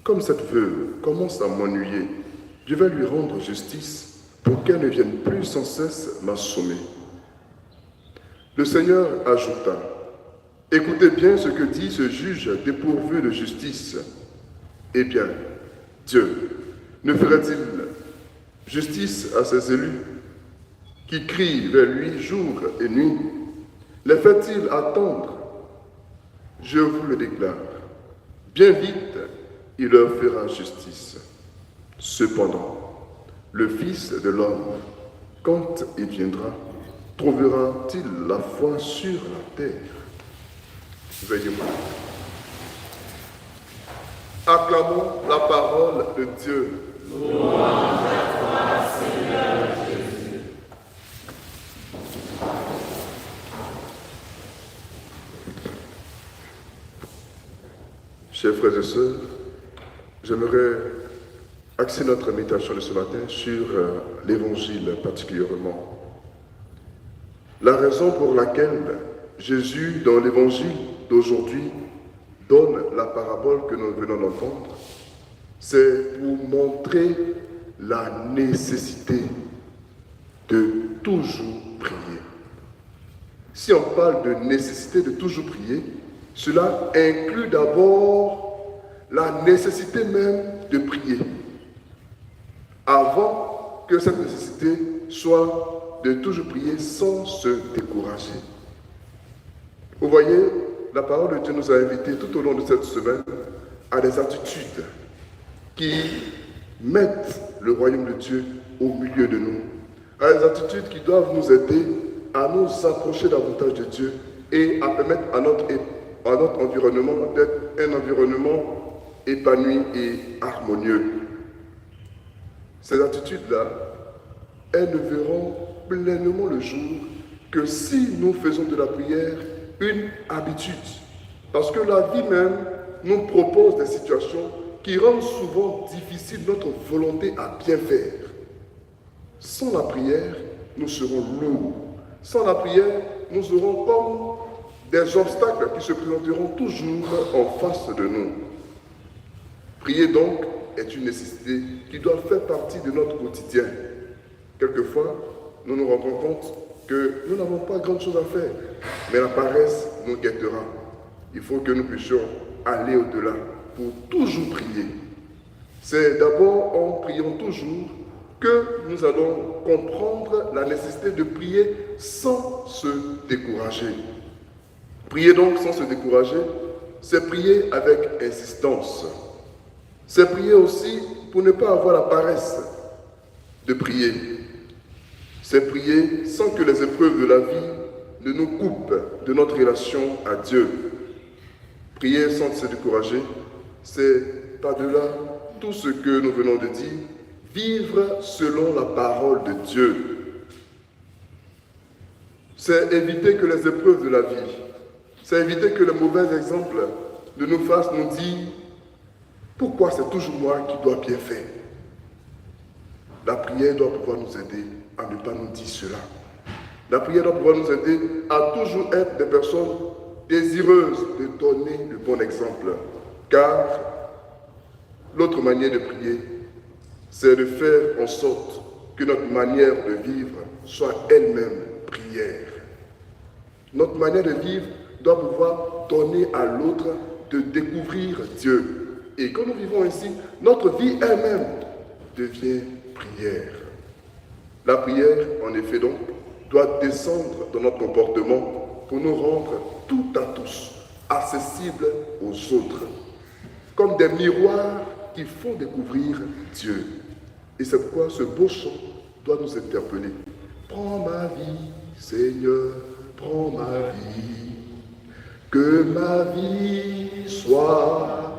Comme cette veuve commence à m'ennuyer, je vais lui rendre justice pour qu'elle ne vienne plus sans cesse m'assommer. Le Seigneur ajouta, « Écoutez bien ce que dit ce juge dépourvu de justice. Eh bien, Dieu ne ferait-il justice à ses élus qui crient vers lui jour et nuit? Les fait-il attendre? Je vous le déclare, bien vite, il leur fera justice. Cependant, le Fils de l'homme, quand il viendra, trouvera-t-il la foi sur la terre? Veillez-moi. Acclamons la parole de Dieu. Louange à toi, Seigneur Jésus. Chers frères et sœurs, j'aimerais axer notre méditation de ce matin sur l'Évangile particulièrement. La raison pour laquelle Jésus, dans l'Évangile d'aujourd'hui, donne la parabole que nous venons d'entendre, c'est pour montrer la nécessité de toujours prier. Si on parle de nécessité de toujours prier, cela inclut d'abord la nécessité même de prier, avant que cette nécessité soit de toujours prier sans se décourager. Vous voyez, la parole de Dieu nous a invités tout au long de cette semaine à des attitudes qui mettent le royaume de Dieu au milieu de nous, à des attitudes qui doivent nous aider à nous approcher davantage de Dieu et à permettre à notre environnement d'être un environnement épanoui et harmonieux. Ces attitudes-là, elles ne verront pleinement le jour que si nous faisons de la prière une habitude. Parce que la vie même nous propose des situations qui rendent souvent difficile notre volonté à bien faire. Sans la prière, nous serons lourds. Sans la prière, nous aurons comme des obstacles qui se présenteront toujours en face de nous. Prier donc est une nécessité qui doit faire partie de notre quotidien. Quelquefois, nous nous rendons compte que nous n'avons pas grand-chose à faire, mais la paresse nous guettera. Il faut que nous puissions aller au-delà pour toujours prier. C'est d'abord en priant toujours que nous allons comprendre la nécessité de prier sans se décourager. Prier donc sans se décourager, c'est prier avec insistance. C'est prier aussi pour ne pas avoir la paresse de prier. C'est prier sans que les épreuves de la vie ne nous coupent de notre relation à Dieu. Prier sans se décourager, c'est par-delà tout ce que nous venons de dire, vivre selon la parole de Dieu. C'est éviter que les épreuves de la vie, c'est éviter que les mauvais exemples de nous fassent nous dire « Pourquoi c'est toujours moi qui dois bien faire ?» La prière doit pouvoir nous aider à ne pas nous dire cela. La prière doit pouvoir nous aider à toujours être des personnes désireuses de donner le bon exemple. Car l'autre manière de prier, c'est de faire en sorte que notre manière de vivre soit elle-même prière. Notre manière de vivre doit pouvoir donner à l'autre de découvrir Dieu. Et quand nous vivons ainsi, notre vie elle-même devient prière. La prière, en effet donc, doit descendre dans notre comportement pour nous rendre tout à tous accessibles aux autres, comme des miroirs qui font découvrir Dieu. Et c'est pourquoi ce beau chant doit nous interpeller. Prends ma vie, Seigneur, prends ma vie, que ma vie soit